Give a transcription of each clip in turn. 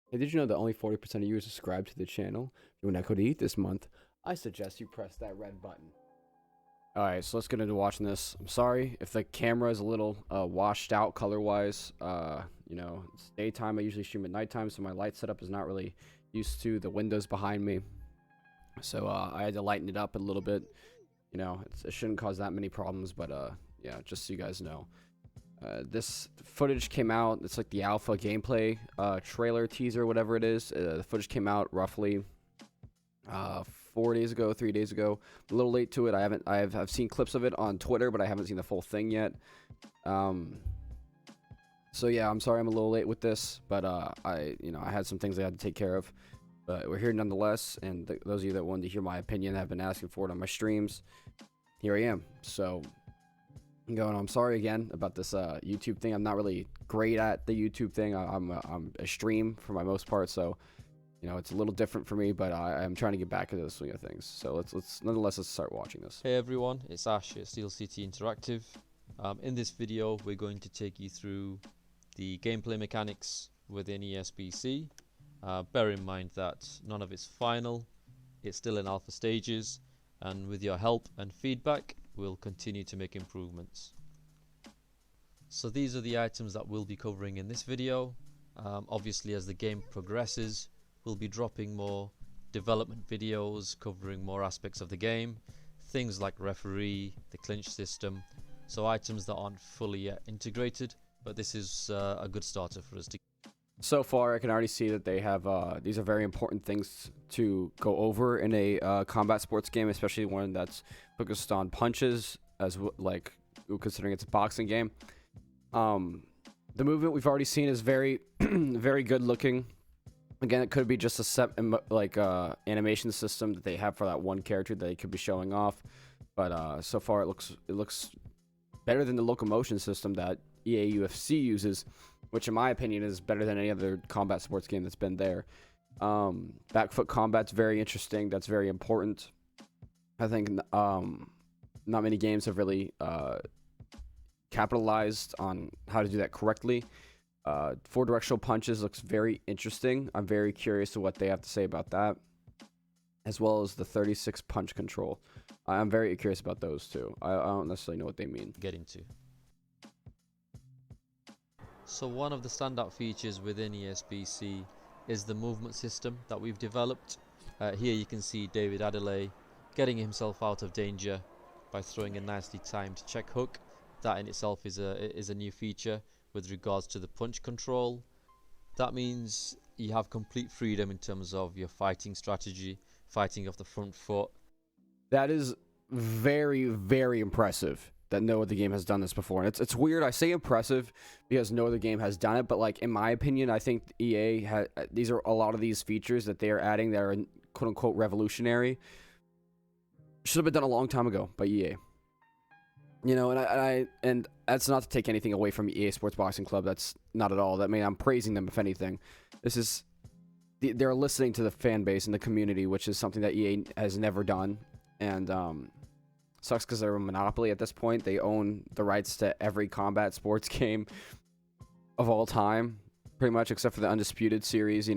Hey, did you know that only 40% of you are subscribed to the channel? If you want Echo to eat this month, I suggest you press that red button. Alright, so let's get into watching this. I'm sorry if the camera is a little washed out color-wise. It's daytime. I usually stream at nighttime, so my light setup is not really used to the windows behind me. So I had to lighten it up a little bit. It shouldn't cause that many problems, but yeah, just so you guys know. This footage came out. It's like the alpha gameplay trailer teaser, whatever it is. The footage came out roughly 4 days ago, 3 days ago. I'm a little late to it. I've seen clips of it on Twitter, but I haven't seen the full thing yet. So yeah, I'm sorry I'm a little late with this, but I had some things I had to take care of. But we're here nonetheless, and those of you that wanted to hear my opinion have been asking for it on my streams. Here I am. So I'm sorry again about this YouTube thing. I'm not really great at the YouTube thing. I'm a stream for my most part, so it's a little different for me. But I'm trying to get back into the swing of things. So let's start watching this. Hey everyone, it's Ash at Steel City Interactive. In this video, we're going to take you through the gameplay mechanics within ESBC. Bear in mind that none of it's final. It's still in alpha stages, and with your help and feedback, we'll continue to make improvements. So these are the items that we'll be covering in this video. Obviously, as the game progresses, we'll be dropping more development videos covering more aspects of the game, things like referee, the clinch system, so items that aren't fully yet integrated, but this is a good starter for us to. So far, I can already see that they have these are very important things to go over in a combat sports game, especially one that's focused on punches, considering it's a boxing game. The movement we've already seen is very, very good looking. Again, it could be just a set animation system that they have for that one character that they could be showing off, but so far it looks better than the locomotion system that EA UFC uses, which in my opinion is better than any other combat sports game that's been there. Back foot combat's very interesting. That's very important. I think not many games have really capitalized on how to do that correctly. Four directional punches looks very interesting. I'm very curious to what they have to say about that, as well as the 36 punch control. I'm very curious about those too. I don't necessarily know what they mean. Get into. So one of the standout features within ESBC is the movement system that we've developed. Here you can see David Adelaide getting himself out of danger by throwing a nicely timed check hook. That in itself is a new feature with regards to the punch control. That means you have complete freedom in terms of your fighting strategy, fighting off the front foot. That is very, very impressive that no other game has done this before. And it's weird. I say impressive because no other game has done it, but like in my opinion, I think EA these are a lot of these features that they are adding that are quote unquote revolutionary. Should have been done a long time ago by EA. And that's not to take anything away from EA Sports Boxing Club. That's not at all. I'm praising them if anything. They're listening to the fan base and the community, which is something that EA has never done. And sucks because they're a monopoly at this point. They own the rights to every combat sports game of all time, pretty much, except for the Undisputed series.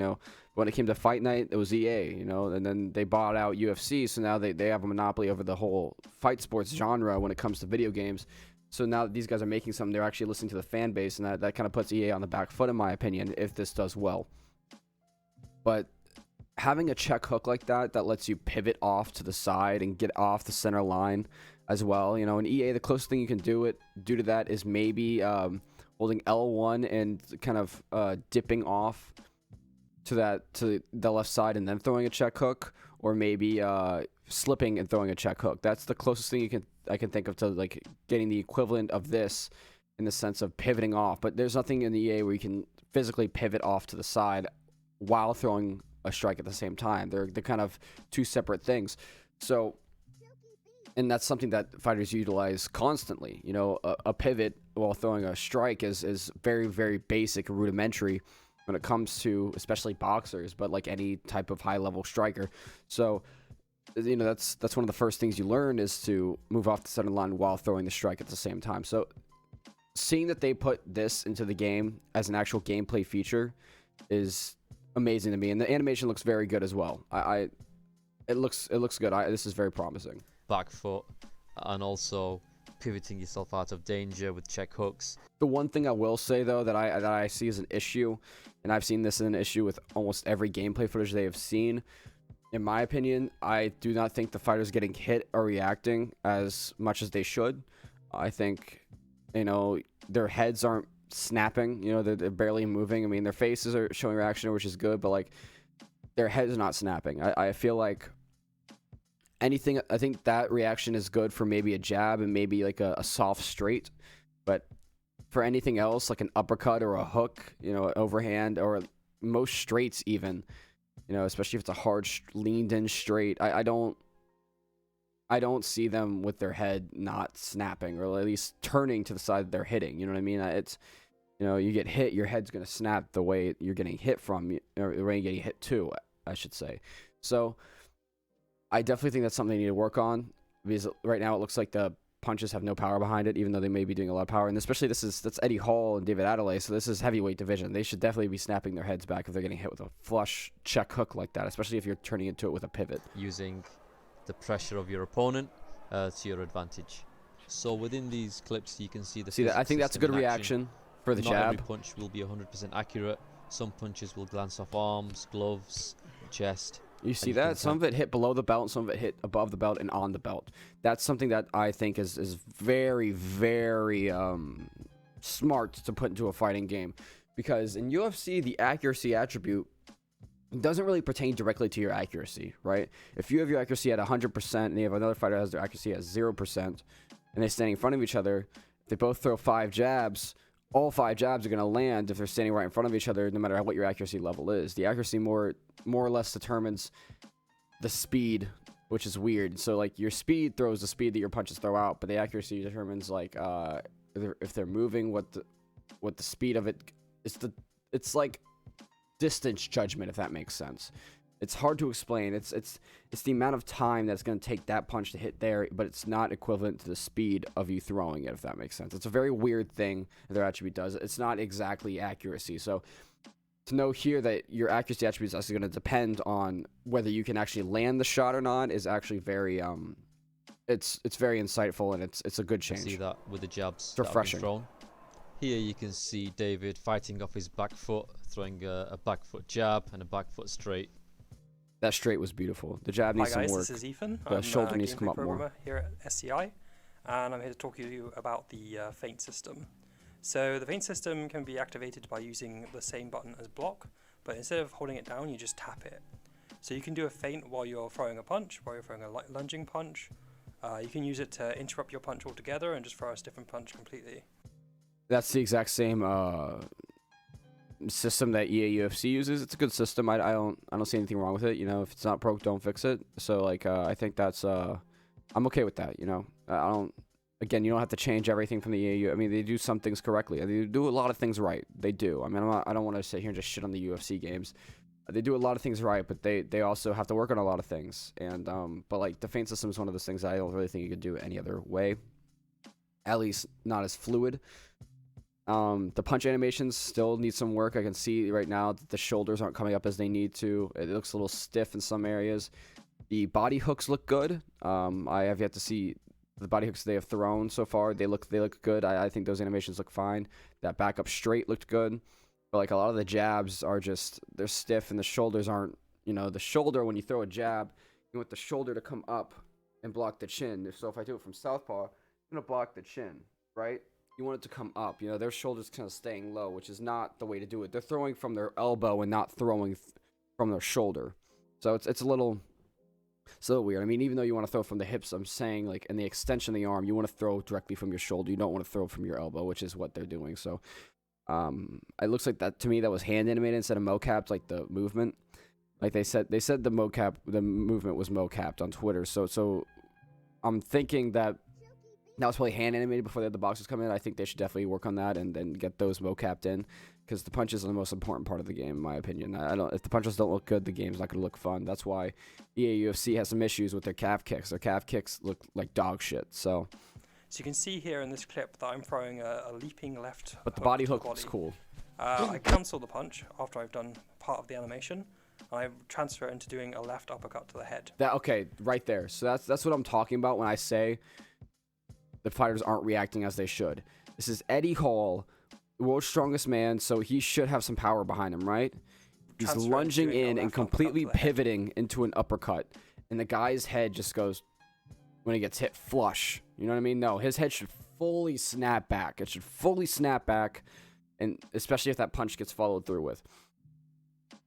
When it came to Fight Night, it was EA, and then they bought out UFC, so now they have a monopoly over the whole fight sports genre when it comes to video games. So now that these guys are making something, they're actually listening to the fan base, and that kind of puts EA on the back foot, in my opinion, if this does well. But having a check hook like that lets you pivot off to the side and get off the center line as well. In EA, the closest thing you can do to that is maybe holding L1 and kind of dipping off to the left side and then throwing a check hook, or maybe slipping and throwing a check hook. That's the closest thing I can think of to like getting the equivalent of this in the sense of pivoting off. But there's nothing in the EA where you can physically pivot off to the side while throwing a strike at the same time. They're kind of two separate things. So, and that's something that fighters utilize constantly. A pivot while throwing a strike is very, very basic, rudimentary when it comes to especially boxers, but like any type of high level striker. So that's one of the first things you learn is to move off the center line while throwing the strike at the same time. So seeing that they put this into the game as an actual gameplay feature is amazing to me, and the animation looks very good as well. It looks good. This is very promising. Back foot, and also pivoting yourself out of danger with check hooks. The one thing I will say though that I see as an issue, and I've seen this as an issue with almost every gameplay footage they have seen, in my opinion, I do not think the fighters getting hit are reacting as much as they should. I think, their heads aren't snapping. They're barely moving. I mean, their faces are showing reaction, which is good, but like their heads are not snapping. I feel like I think that reaction is good for maybe a jab and maybe like a soft straight, but for anything else, like an uppercut or a hook, overhand, or most straights even, especially if it's a hard leaned in straight, I don't see them with their head not snapping, or at least turning to the side they're hitting. You know what I mean? It's, you get hit, your head's going to snap the way you're getting hit from, or the way you're getting hit to, I should say. So I definitely think that's something they need to work on, because right now it looks like the punches have no power behind it, even though they may be doing a lot of power. And especially that's Eddie Hall and David Adelaide, so this is heavyweight division. They should definitely be snapping their heads back if they're getting hit with a flush check hook like that, especially if you're turning into it with a pivot. Using the pressure of your opponent to your advantage. So within these clips, you can see the I think that's a good reaction for the Not jab. every punch will be 100% accurate. Some punches will glance off arms, gloves, chest. You see that? Some of it hit below the belt, some of it hit above the belt and on the belt. That's something that I think is very, very smart to put into a fighting game. Because in UFC, the accuracy attribute doesn't really pertain directly to your accuracy, right? If you have your accuracy at 100% and you have another fighter that has their accuracy at 0%, and they're standing in front of each other, if they both throw 5 jabs, all 5 jabs are going to land if they're standing right in front of each other, no matter what your accuracy level is. The accuracy more or less determines the speed, which is weird. So like your speed throws the speed that your punches throw out, but the accuracy determines like if they're moving, what the speed of it is. It's like distance judgment, if that makes sense. It's hard to explain. It's the amount of time that's going to take that punch to hit there, but it's not equivalent to the speed of you throwing it, if that makes sense. It's a very weird thing that their attribute does. It's not exactly accuracy. So to know here that your accuracy attribute is actually going to depend on whether you can actually land the shot or not is actually very it's very insightful, and it's a good change. See that with the jabs. It's refreshing. Thrown. Here you can see David fighting off his back foot, throwing a back foot jab and a back foot straight. That straight was beautiful. The jab needs some work. Hi guys, this is Ethan. The shoulder needs to come up more. Here at SCI, and I'm here to talk to you about the feint system. So the feint system can be activated by using the same button as block, but instead of holding it down, you just tap it. So you can do a feint while you're throwing a punch, while you're throwing a lunging punch. You can use it to interrupt your punch altogether and just throw a different punch completely. That's the exact same system that EA UFC uses. It's a good system. I don't see anything wrong with it. If it's not broke, don't fix it. So like I think that's I'm okay with that. Again, you don't have to change everything from the EA. I mean, they do some things correctly. They do a lot of things right. They do. I mean, I don't want to sit here and just shit on the UFC games. They do a lot of things right, but they also have to work on a lot of things. And but like the feint system is one of those things I don't really think you could do it any other way. At least not as fluid. The punch animations still need some work. I can see right now that the shoulders aren't coming up as they need to. It looks a little stiff in some areas. The body hooks look good. I have yet to see the body hooks they have thrown so far. They look good. I think those animations look fine. That back up straight looked good. But like a lot of the jabs are just, they're stiff, and the shoulders aren't, the shoulder, when you throw a jab, you want the shoulder to come up and block the chin. So if I do it from southpaw, I'm going to block the chin, right? You want it to come up. Their shoulders kind of staying low, which is not the way to do it. They're throwing from their elbow and not throwing from their shoulder. So it's a little weird. I mean, even though you want to throw from the hips, I'm saying like in the extension of the arm, you want to throw directly from your shoulder. You don't want to throw from your elbow, which is what they're doing. So it looks like that to me, that was hand animated instead of mocapped, like the movement. Like they said the movement was mocapped on Twitter. So I'm thinking that was probably hand animated before they had the boxes come in. I think they should definitely work on that and then get those mocapped in, because the punches are the most important part of the game, in my opinion. If the punches don't look good, the game's not going to look fun. That's why EA UFC has some issues with their calf kicks. Their calf kicks look like dog shit. So you can see here in this clip that I'm throwing a leaping left. But the body hook looks cool. I cancel the punch after I've done part of the animation. And I transfer it into doing a left uppercut to the head. Okay, right there. So that's what I'm talking about when I say the fighters aren't reacting as they should. This is Eddie Hall, world's strongest man, so he should have some power behind him, right? He's lunging in and completely pivoting into an uppercut, and the guy's head just goes, when he gets hit, flush. You know what I mean? No, his head should fully snap back. It should fully snap back, and especially if that punch gets followed through with.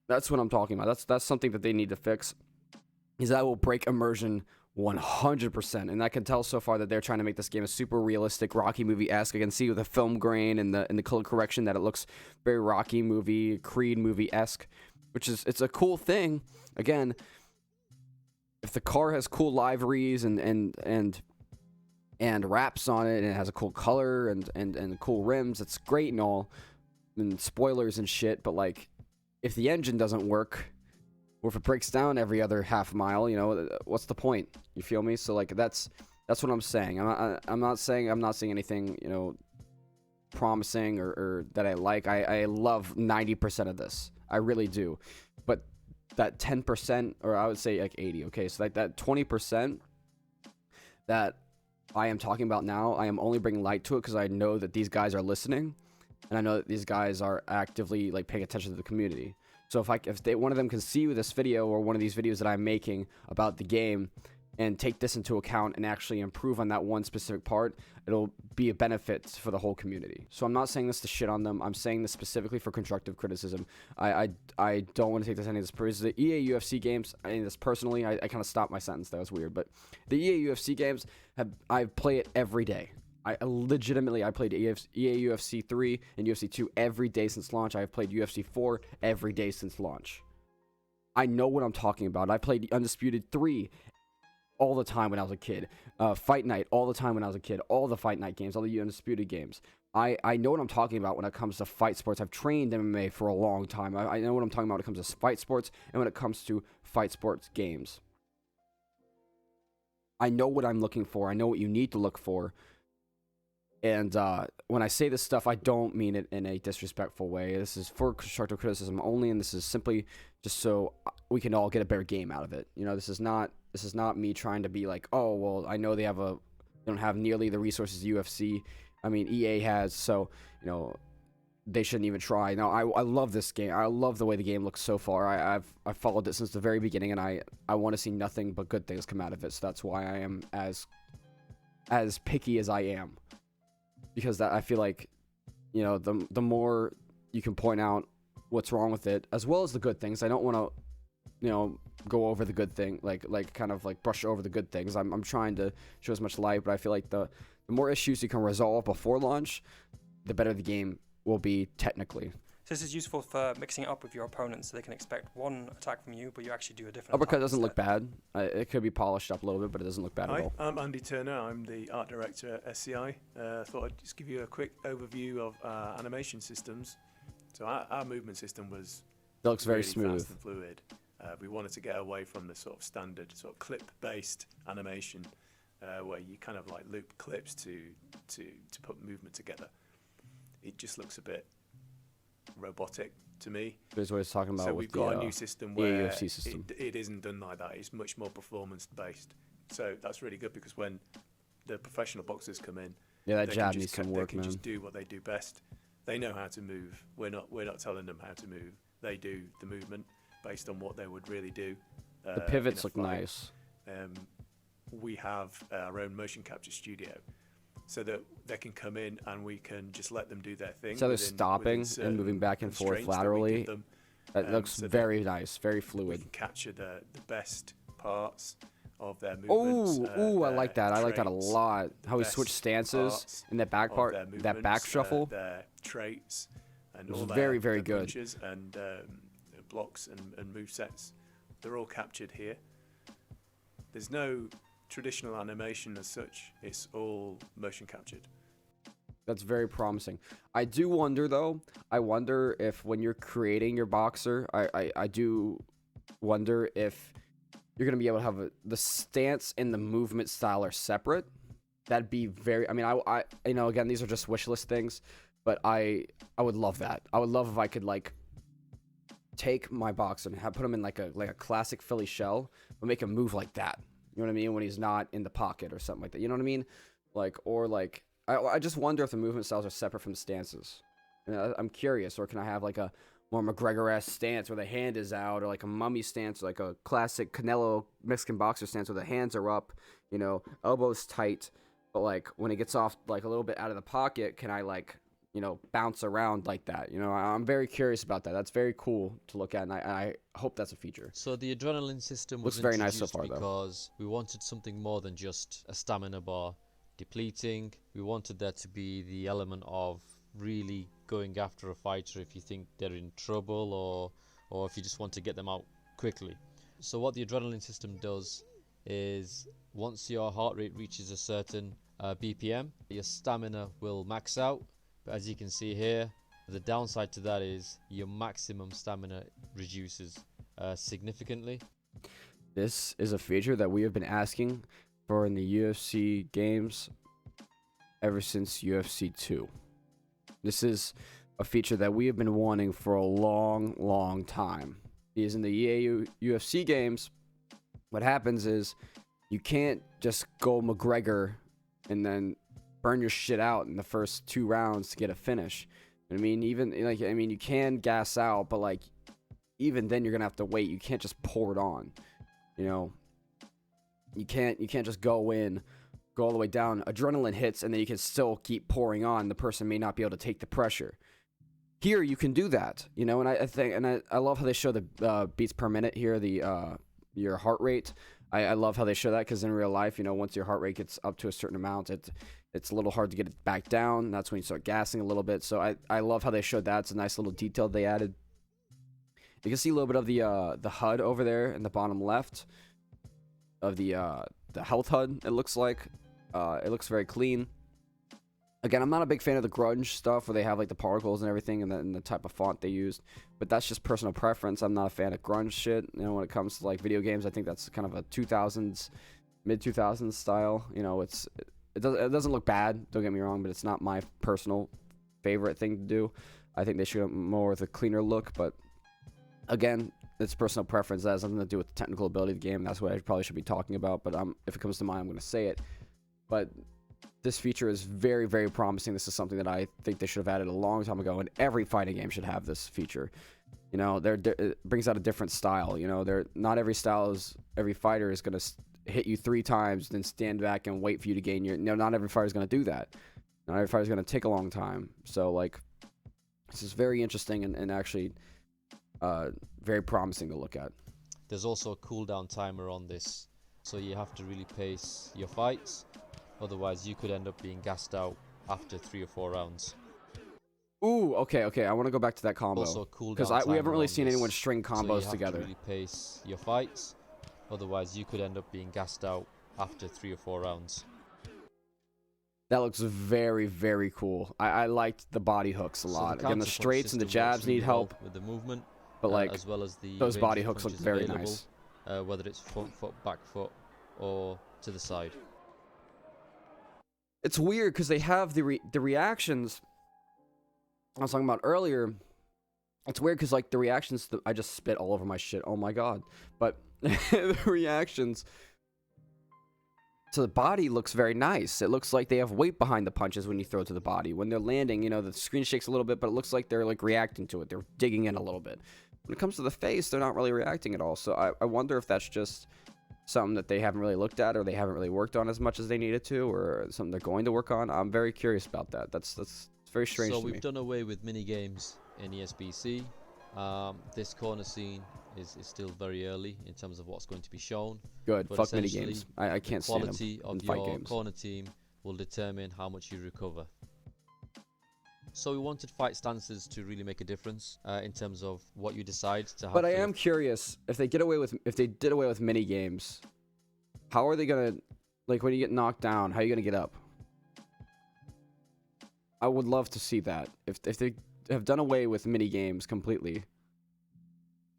That's what I'm talking about. That's something that they need to fix. Is that will break immersion 100%, and I can tell so far that they're trying to make this game a super realistic Rocky movie-esque. I can see with the film grain and the color correction that it looks very Rocky movie, Creed movie-esque, which is, it's a cool thing. Again, if the car has cool liveries and wraps on it, and it has a cool color and cool rims, it's great and all, and spoilers and shit, but like, if the engine doesn't work, or if it breaks down every other half mile, you know, what's the point? You feel me? So like that's what I'm saying. I'm not saying anything, you know, promising or that I like. I love 90% of this. I really do. But that 10%, or I would say like 80. Okay, so like that 20% that I am talking about now, I am only bringing light to it because I know that these guys are listening, and I know that these guys are actively like paying attention to the community. So if one of them can see this video or one of these videos that I'm making about the game and take this into account and actually improve on that one specific part, it'll be a benefit for the whole community. So I'm not saying this to shit on them. I'm saying this specifically for constructive criticism. I don't want to take any of this the EA UFC games. I mean, this personally, I kind of stopped my sentence. That was weird. But the EA UFC games, I play it every day. I played EA UFC 3 and UFC 2 every day since launch. I have played UFC 4 every day since launch. I know what I'm talking about. I played Undisputed 3 all the time when I was a kid. Fight Night all the time when I was a kid. All the Fight Night games, all the Undisputed games. I know what I'm talking about when it comes to fight sports. I've trained MMA for a long time. I know what I'm talking about when it comes to fight sports and when it comes to fight sports games. I know what I'm looking for. I know what you need to look for. And when I say this stuff, I don't mean it in a disrespectful way. This is for constructive criticism only, and this is simply just so we can all get a better game out of it. You know, this is not me trying to be like, oh, well, I know they don't have nearly the resources UFC. I mean, EA has, so, you know, they shouldn't even try. No, I love this game. I love the way the game looks so far. I've followed it since the very beginning, and I want to see nothing but good things come out of it. So that's why I am as picky as I am. Because that I feel like, you know, the more you can point out what's wrong with it, as well as the good things. I don't want to, you know, go over the good thing, like kind of like brush over the good things. I'm trying to show as much light, but I feel like the more issues you can resolve before launch, the better the game will be technically. So this is useful for mixing it up with your opponents, so they can expect one attack from you, but you actually do a different uppercut doesn't look bad. It could be polished up a little bit, but it doesn't look bad at all. Hi, I'm Andy Turner. I'm the art director at SCI. Thought I'd just give you a quick overview of animation systems. So our movement system was looks very really smooth fast and fluid. We wanted to get away from the sort of standard sort of clip-based animation where you kind of like loop clips to put movement together. It just looks a bit robotic to me. That's what I was talking about. So we've got a new system where UFC system. It isn't done like that. It's much more performance based. So that's really good because when the professional boxers come in, that jab needs some work, they can just do what they do best. They know how to move. We're not telling them how to move. They do the movement based on what they would really do. The pivots look nice. We have our own motion capture studio, so that they can come in and we can just let them do their thing. So they're stopping and moving back and forth laterally. That looks so very nice, very fluid. We can capture the best parts of their movements. I like that. I like that a lot. How he switched stances in that back part, that back shuffle. Their traits and it was all very, very their good. punches and blocks and move sets. They're all captured here. There's no traditional animation as such. It's all motion captured. That's very promising. I do wonder though. I wonder if when you're creating your boxer, I do wonder if you're gonna be able to have the stance and the movement style are separate. That'd be very. I mean, I you know, again, these are just wish list things, but I would love that. I would love if I could like take my boxer and put him in like a classic Philly shell, but make him move like that. You know what I mean? When he's not in the pocket or something like that. You know what I mean? Like, or like, I just wonder if the movement styles are separate from the stances. And I'm curious, or can I have like a more McGregor-esque stance where the hand is out, or like a mummy stance, or like a classic Canelo Mexican boxer stance where the hands are up, you know, elbows tight, but like when it gets off like a little bit out of the pocket, can I like, you know, bounce around like that? You know, I'm very curious about that. That's very cool to look at, and I hope that's a feature. So the adrenaline system Looks was very nice so introduced far, though. because we wanted something more than just a stamina bar depleting. We wanted there to be the element of really going after a fighter if you think they're in trouble, or if you just want to get them out quickly. So what the adrenaline system does is once your heart rate reaches a certain BPM, your stamina will max out. But as you can see here, the downside to that is your maximum stamina reduces significantly. This is a feature that we have been asking for in the UFC games ever since UFC 2. This is a feature that we have been wanting for a long, long time. Because in the EA UFC games, what happens is you can't just go McGregor and then burn your shit out in the first 2 rounds to get a finish. I mean, even like, I mean, you can gas out, but like, even then you're gonna have to wait. You can't just pour it on. You know, you can't just go in, go all the way down. Adrenaline hits, and then you can still keep pouring on. The person may not be able to take the pressure. Here, you can do that. You know, and I think, and I love how they show the beats per minute here, the your heart rate. I love how they show that, because in real life, you know, once your heart rate gets up to a certain amount, it's a little hard to get it back down. That's when you start gassing a little bit. So I love how they showed that. It's a nice little detail they added. You can see a little bit of the HUD over there in the bottom left of the health HUD. It looks like it looks very clean. Again, I'm not a big fan of the grunge stuff where they have like the particles and everything, and the type of font they used. But that's just personal preference. I'm not a fan of grunge shit. You know, when it comes to like video games, I think that's kind of a 2000s, mid 2000s style. You know, it doesn't look bad. Don't get me wrong, but it's not my personal favorite thing to do. I think they should have more with a cleaner look, but again, it's personal preference. That has nothing to do with the technical ability of the game. That's what I probably should be talking about. But if it comes to mind, I'm going to say it. But this feature is very, very promising. This is something that I think they should have added a long time ago, and every fighting game should have this feature. You know, it brings out a different style. You know, not every fighter is going to hit you 3 times, then stand back and wait for you to gain your. No, not every fighter is going to do that. Not every fighter is going to take a long time. So, like, this is very interesting and actually very promising to look at. There's also a cooldown timer on this, so you have to really pace your fights. Otherwise, you could end up being gassed out after 3 or 4 rounds. Ooh, okay. I want to go back to that combo. Also, cooldown because we haven't really seen this, anyone string combos so you together. have to really pace your fights. Otherwise, you could end up being gassed out after 3 or 4 rounds. That looks very, very cool. I liked the body hooks a lot. Again, the straights and the jabs need help with the movement, but like as well as the those body hooks look very nice. Whether it's front foot, back foot, or to the side. It's weird because they have the reactions I was talking about earlier. It's weird because like the reactions, I just spit all over my shit. Oh my god! But the reactions to the body looks very nice. It looks like they have weight behind the punches when you throw to the body. When they're landing, you know, the screen shakes a little bit, but it looks like they're like reacting to it. They're digging in a little bit. When it comes to the face, they're not really reacting at all. So I wonder if that's just something that they haven't really looked at, or they haven't really worked on as much as they needed to, or something they're going to work on. I'm very curious about that. That's very strange to me. So we've done away with mini games in ESBC. This corner scene is still very early in terms of what's going to be shown. Good. Fuck mini games. I can't stand them. The quality of your corner team will determine how much you recover. So we wanted fight stances to really make a difference in terms of what you decide to have. But I am curious if they did away with mini games. How are they gonna, like, when you get knocked down? How are you gonna get up? I would love to see that. If they have done away with mini games completely,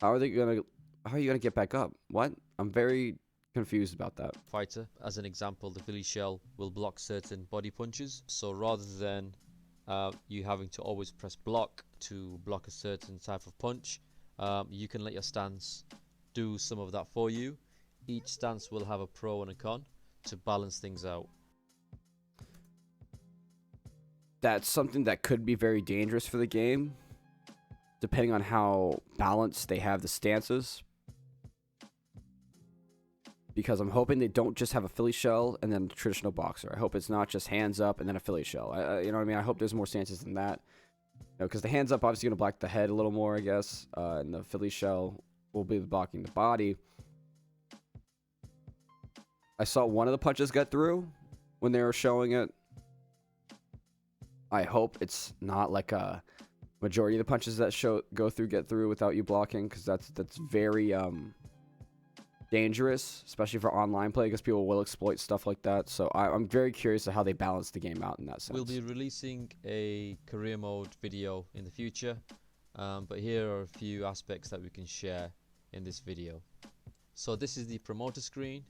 how are you gonna get back up? What? I'm very confused about that. Fighter, as an example, the Philly shell will block certain body punches. So rather than you having to always press block to block a certain type of punch, You can let your stance do some of that for you. Each stance will have a pro and a con to balance things out. That's something that could be very dangerous for the game, depending on how balanced they have the stances. Because I'm hoping they don't just have a Philly shell and then a traditional boxer. I hope it's not just hands up and then a Philly shell. You know what I mean? I hope there's more stances than that. Because the hands up obviously going to block the head a little more, I guess. And the Philly shell will be blocking the body. I saw one of the punches get through when they were showing it. I hope it's not like a majority of the punches that get through without you blocking, because that's very dangerous, especially for online play, because people will exploit stuff like that. So I'm very curious of how they balance the game out in that sense. We'll be releasing a career mode video in the future, but here are a few aspects that we can share in this video. So this is the promoter screen.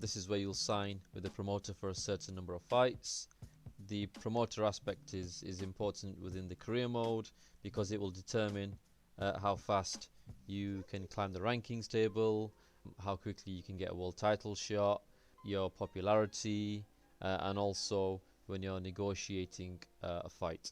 This is where you'll sign with the promoter for a certain number of fights. The promoter aspect is important within the career mode because it will determine how fast you can climb the rankings table, how quickly you can get a world title shot, your popularity, and also when you're negotiating a fight.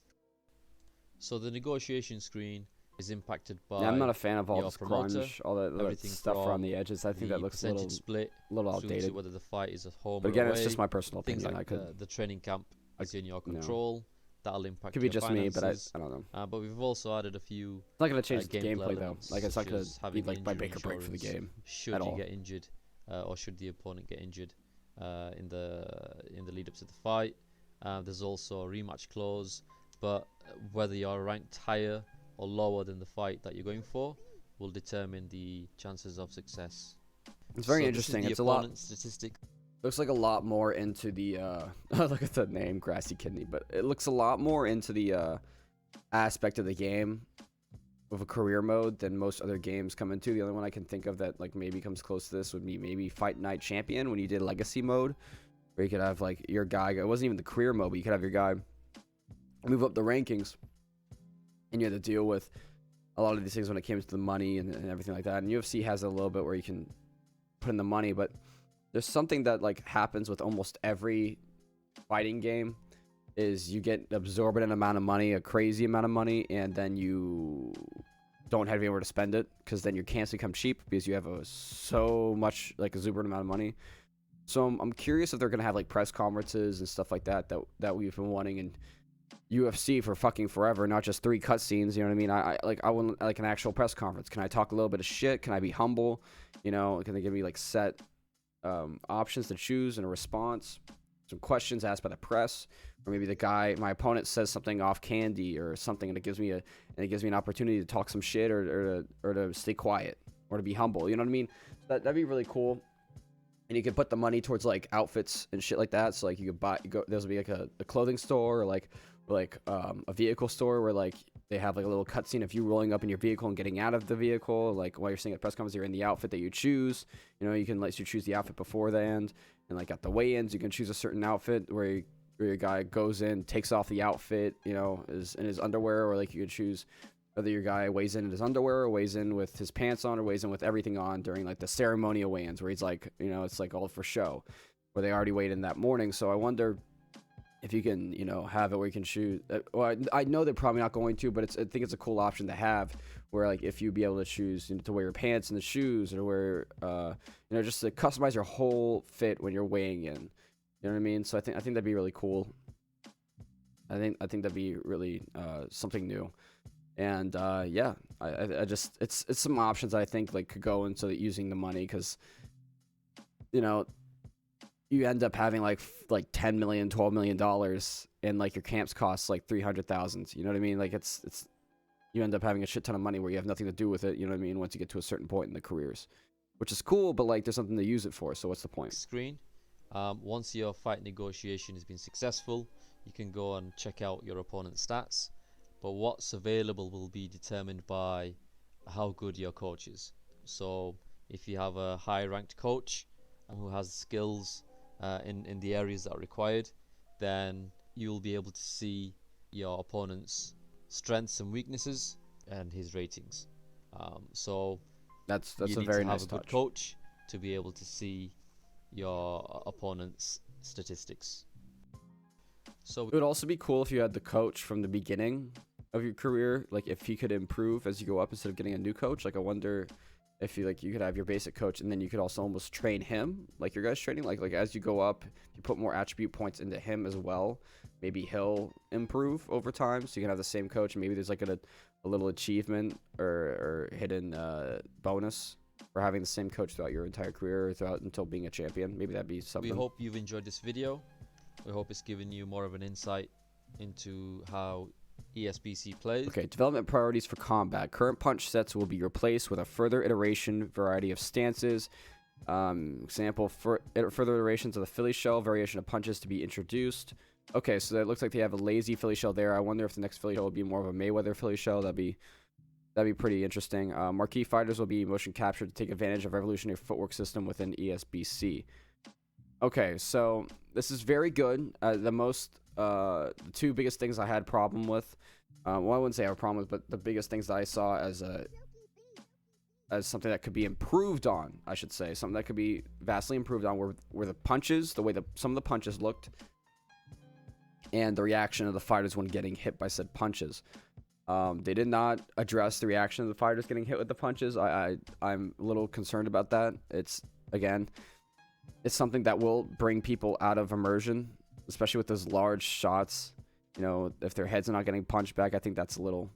So the negotiation screen is impacted by I'm not a fan of all your this promoter, crunch, all that stuff around the edges. I think that looks a split little outdated. whether the fight is at home but or again, away. it's just my personal Things opinion. like the training camp is in your control. That'll impact could be your just finances. me, but I don't know. But we've also added a few It's not going to change the gameplay gameplay though. elements, Like it's not such going as to be having like my injury make or break for the insurance game. should at you all. get injured, or should the opponent get injured in the lead up to the fight. There's also a rematch clause, but whether you're ranked higher or lower than the fight that you're going for will determine the chances of success. It's very So interesting. This is It's the a lot. opponent statistic. Looks like a lot more into the look at the name, Grassy Kidney, but it looks a lot more into the aspect of the game of a career mode than most other games come into. The only one I can think of that like maybe comes close to this would be maybe Fight Night Champion when you did Legacy mode, where you could have like your guy. It wasn't even the career mode, but you could have your guy move up the rankings, and you had to deal with a lot of these things when it came to the money and everything like that. And UFC has a little bit where you can put in the money, but there's something that like happens with almost every fighting game is you get an exorbitant amount of money, a crazy amount of money, and then you don't have anywhere to spend it because then your camps become cheap because you have so much like exuberant amount of money. So I'm curious if they're gonna have like press conferences and stuff like that we've been wanting in UFC for fucking forever, not just 3 cutscenes. You know what I mean? I want like an actual press conference. Can I talk a little bit of shit? Can I be humble? You know, can they give me like set options to choose and a response? Some questions asked by the press, or maybe my opponent says something off candy or something, and it gives me an opportunity to talk some shit or to stay quiet or to be humble. You know what I mean? That'd be really cool. And you could put the money towards like outfits and shit like that. So like you could there's be like a clothing store or like a vehicle store where like they have like a little cutscene of you rolling up in your vehicle and getting out of the vehicle. Like while you're sitting at press conference, you're in the outfit that you choose. You know, you can let you choose the outfit before the end. And like at the weigh-ins, you can choose a certain outfit where your guy goes in, takes off the outfit, you know, is in his underwear, or like you could choose whether your guy weighs in his underwear or weighs in with his pants on or weighs in with everything on during like the ceremonial weigh-ins where he's like, you know, it's like all for show, where they already weighed in that morning. So I wonder if you can, you know, have it where you can choose. Well, I know they're probably not going to, but I think it's a cool option to have where like if you be able to choose, you know, to wear your pants and the shoes or wear, you know, just to customize your whole fit when you're weighing in. You know what I mean? So I think that'd be really cool. I think that'd be really something new. And yeah, I just it's some options I think like could go into using the money, because you know you end up having like $10 million, $12 million, and like your camps cost like 300,000. You know what I mean? Like it's you end up having a shit ton of money where you have nothing to do with it. You know what I mean? Once you get to a certain point in the careers, which is cool, but like there's something to use it for. So what's the point? Screen. Once your fight negotiation has been successful, you can go and check out your opponent's stats. But what's available will be determined by how good your coach is. So if you have a high-ranked coach who has skills in the areas that are required, then you'll be able to see your opponent's strengths and weaknesses and his ratings. So That's you a need very to nice have a good touch. coach to be able to see your opponent's statistics. So It would also be cool if you had the coach from the beginning of your career, like if he could improve as you go up instead of getting a new coach. Like I wonder if you could have your basic coach and then you could also almost train him, like your guys training, like as you go up, you put more attribute points into him as well. Maybe he'll improve over time, so you can have the same coach. And maybe there's like a little achievement or hidden bonus for having the same coach throughout your entire career or throughout until being a champion. Maybe that'd be something. we hope you've enjoyed this video. We hope it's given you more of an insight into how ESBC plays. Okay, development priorities for combat. Current punch sets will be replaced with a further iteration variety of stances. Example, further iterations of the Philly shell, variation of punches to be introduced. Okay, so that looks like they have a lazy Philly shell there. I wonder if the next Philly shell will be more of a Mayweather Philly shell. That'd be pretty interesting. Marquee fighters will be motion captured to take advantage of revolutionary footwork system within ESBC. Okay, so this is very good. The two biggest things I had problem with, well, I wouldn't say I have a problem with, but the biggest things that I saw as something that could be improved on, I should say, something that could be vastly improved on, were the punches, the way some of the punches looked, and the reaction of the fighters when getting hit by said punches. They did not address the reaction of the fighters getting hit with the punches. I'm a little concerned about that. It's something that will bring people out of immersion, especially with those large shots. You know, if their heads are not getting punched back, I think that's a little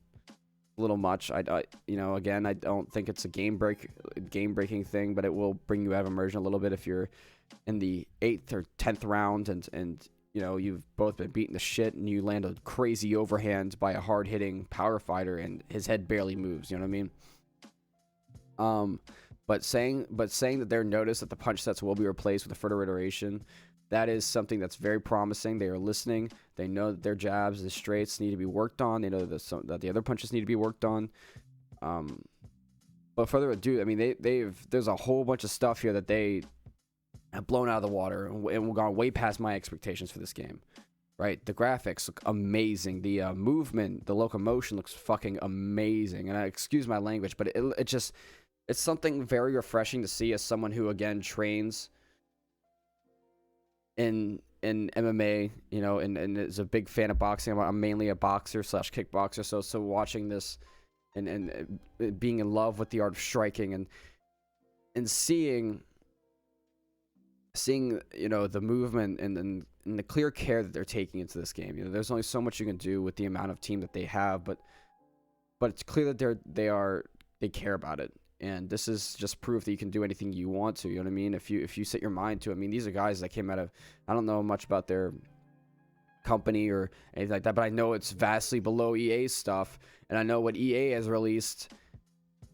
much. Again, I don't think it's a game breaking thing, but it will bring you out of immersion a little bit if you're in the 8th or 10th round and you know you've both been beating the shit and you land a crazy overhand by a hard hitting power fighter and his head barely moves. You know what I mean? But saying that they're noticed that the punch sets will be replaced with a further iteration, that is something that's very promising. They are listening. They know that their jabs, the straights need to be worked on. They know that the other punches need to be worked on. But further ado, I mean, there's a whole bunch of stuff here that they have blown out of the water and gone way past my expectations for this game. Right, the graphics look amazing. The movement, the locomotion looks fucking amazing. And excuse my language, but it's something very refreshing to see as someone who, again, trains in MMA, you know, and is a big fan of boxing. I'm mainly a boxer / kickboxer, so watching this and being in love with the art of striking and seeing you know the movement and the clear care that they're taking into this game. You know, there's only so much you can do with the amount of team that they have, but it's clear that they care about it. And this is just proof that you can do anything you want to. You know what I mean? If you set your mind to it. I mean, these are guys that came out of, I don't know much about their company or anything like that, but I know it's vastly below EA's stuff, and I know what EA has released,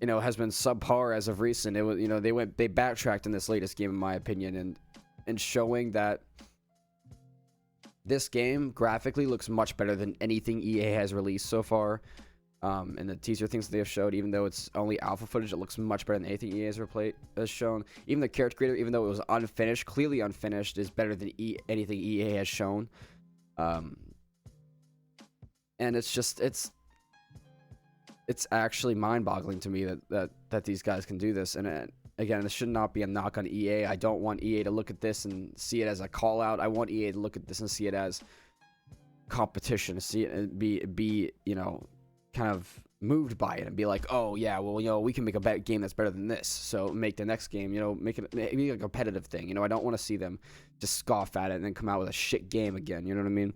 you know, has been subpar as of recent. It was, you know, they backtracked in this latest game, in my opinion, and showing that this game graphically looks much better than anything EA has released so far. And the teaser things that they have showed, even though it's only alpha footage, it looks much better than anything EA has shown. Even the character creator, even though it was unfinished, clearly unfinished, is better than anything EA has shown. And it's actually mind-boggling to me that these guys can do this. And again, this should not be a knock on EA. I don't want EA to look at this and see it as a call-out. I want EA to look at this and see it as competition, see it and be you know, kind of moved by it and be like, oh yeah, well, you know, we can make a game that's better than this, so make the next game, you know, make a competitive thing. You know, I don't want to see them just scoff at it and then come out with a shit game again. You know what I mean?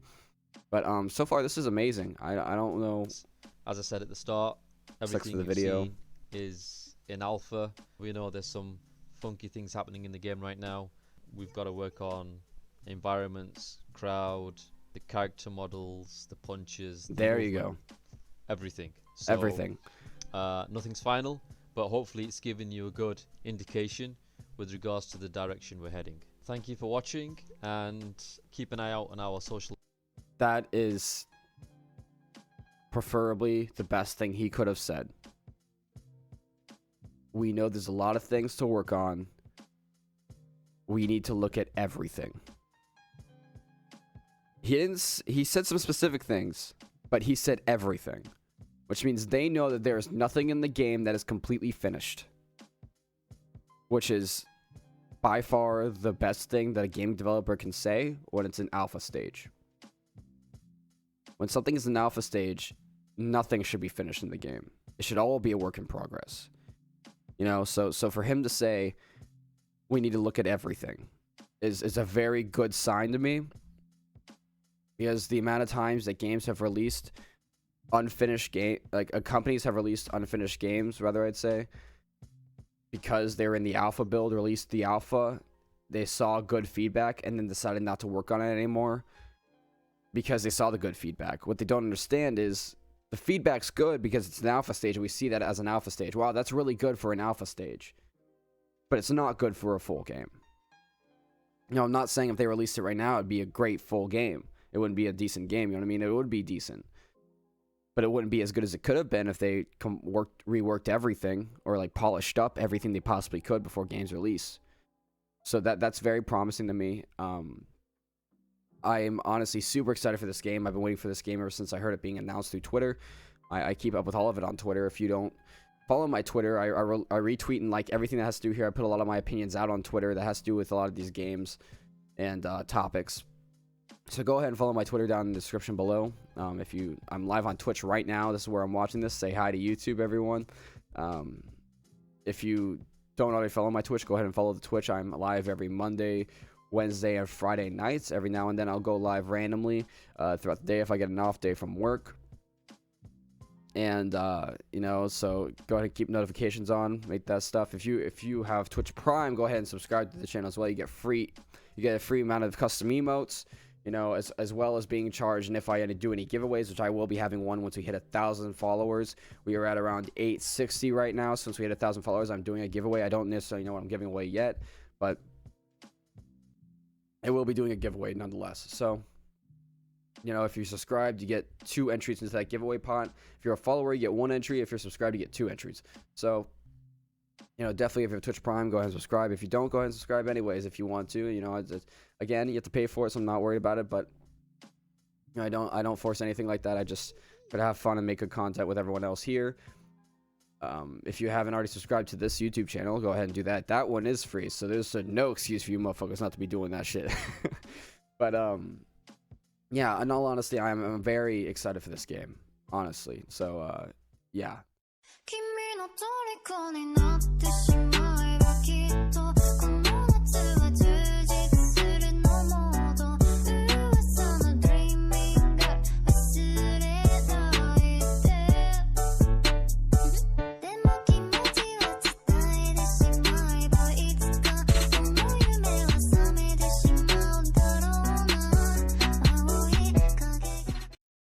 But so far this is amazing. I don't know. As I said at the start, everything for the you've video seen is in alpha. We know there's some funky things happening in the game right now. We've got to work on environments, crowd, the character models, the punches. There you go. Everything. So, Everything. Nothing's final, but hopefully it's given you a good indication with regards to the direction we're heading. Thank you for watching, and keep an eye out on our social. That is preferably the best thing he could have said. We know there's a lot of things to work on. We need to look at everything. He said some specific things, but he said everything. which means they know that there is nothing in the game that is completely finished, which is by far the best thing that a game developer can say when it's in alpha stage. When something is in alpha stage, nothing should be finished in the game. It should all be a work in progress. You know, so for him to say we need to look at everything is a very good sign to me, because the amount of times that games have released unfinished companies have released unfinished games, rather I'd say, because they're in the alpha build, released the alpha, they saw good feedback and then decided not to work on it anymore because they saw the good feedback. What they don't understand is the feedback's good because it's an alpha stage and we see that as an alpha stage. Wow, that's really good for an alpha stage, but it's not good for a full game. You know, I'm not saying if they released it right now it'd be a great full game. It wouldn't be a decent game, you know what I mean? It would be decent, but it wouldn't be as good as it could have been if they reworked everything, or like polished up everything they possibly could before games release. So that's very promising to me. I am honestly super excited for this game. I've been waiting for this game ever since I heard it being announced through Twitter. I keep up with all of it on Twitter. If you don't follow my Twitter, I retweet and like everything that has to do here. I put a lot of my opinions out on Twitter that has to do with a lot of these games and topics. So go ahead and follow my Twitter down in the description below. I'm live on Twitch right now. This is where I'm watching this. Say hi to YouTube, everyone. If you don't already follow my Twitch, go ahead and follow the Twitch. I'm live every Monday, Wednesday, and Friday nights. Every now and then I'll go live randomly throughout the day if I get an off day from work. And you know, so go ahead and keep notifications on. Make that stuff. If you have Twitch Prime, go ahead and subscribe to the channel as well. You get a free amount of custom emotes, you know, as well as being charged. And if I do any giveaways, which I will be having one once we hit 1,000 followers. We are at around 860 right now. Since we hit 1,000 followers, I'm doing a giveaway. I don't necessarily know what I'm giving away yet, but I will be doing a giveaway nonetheless. So, you know, if you're subscribed, you get 2 entries into that giveaway pot. If you're a follower, you get 1 entry. If you're subscribed, you get 2 entries. So, you know, definitely if you have Twitch Prime, go ahead and subscribe. If you don't, go ahead and subscribe anyways if you want to. You know, again, you have to pay for it, so I'm not worried about it. But you know, I don't force anything like that. I just try to have fun and make good content with everyone else here. If you haven't already subscribed to this YouTube channel, go ahead and do that. That one is free, so there's no excuse for you motherfuckers not to be doing that shit. But yeah, in all honesty, I'm very excited for this game, honestly. So yeah.